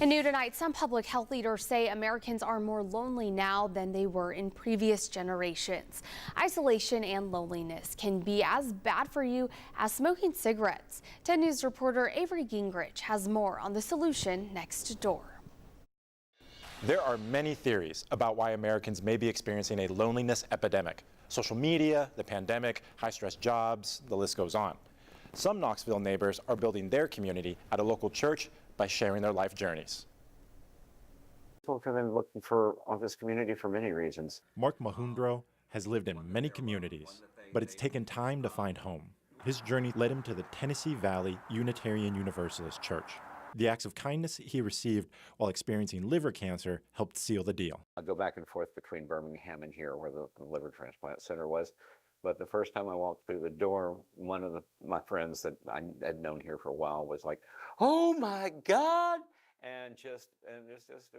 And new tonight, some public health leaders say Americans are more lonely now than they were in previous generations. Isolation and loneliness can be as bad for you as smoking cigarettes. 10 News reporter Avery Gingrich has more on the solution next door. There are many theories about why Americans may be experiencing a loneliness epidemic. Social media, the pandemic, high-stress jobs, the list goes on. Some Knoxville neighbors are building their community at a local church by sharing their life journeys. People have been looking for this community for many reasons. Mark Mahundro has lived in many communities, but it's taken time to find home. His journey led him to the Tennessee Valley Unitarian Universalist Church. The acts of kindness he received while experiencing liver cancer helped seal the deal. I go back and forth between Birmingham and here where the liver transplant center was. But the first time I walked through the door, one of my friends that I had known here for a while was like, "Oh my God!" And there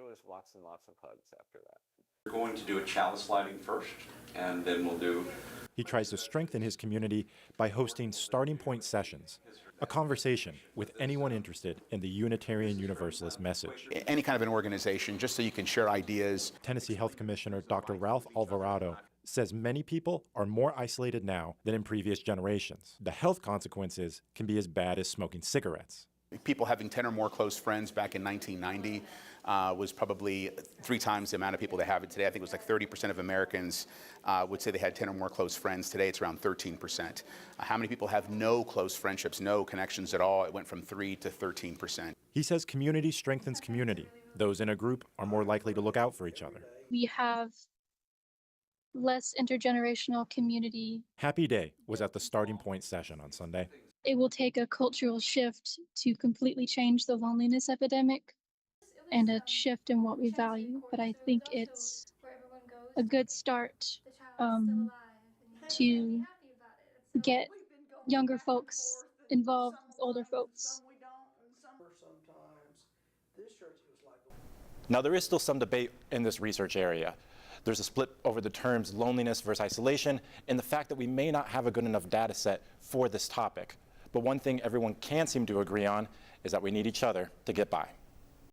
was lots and lots of hugs after that. We're going to do a chalice lighting first, and then we'll do. He tries to strengthen his community by hosting starting point sessions, a conversation with anyone interested in the Unitarian Universalist message. Any kind of an organization, just so you can share ideas. Tennessee Health Commissioner Dr. Ralph Alvarado says many people are more isolated now than in previous generations. The health consequences can be as bad as smoking cigarettes. People having 10 or more close friends back in 1990 was probably 3 times the amount of people they have it today. I think it was like 30% of Americans would say they had 10 or more close friends. Today it's around 13%. How many people have no close friendships, no connections at all? It went from 3 to 13%. He says community strengthens community. Those in a group are more likely to look out for each other. We have less intergenerational community. Happy Day was at the starting point session on Sunday. It will take a cultural shift to completely change the loneliness epidemic and a shift in what we value. But I think it's a good start to get younger folks involved with older folks. Now, there is still some debate in this research area. There's a split over the terms loneliness versus isolation and the fact that we may not have a good enough data set for this topic. But one thing everyone can seem to agree on is that we need each other to get by.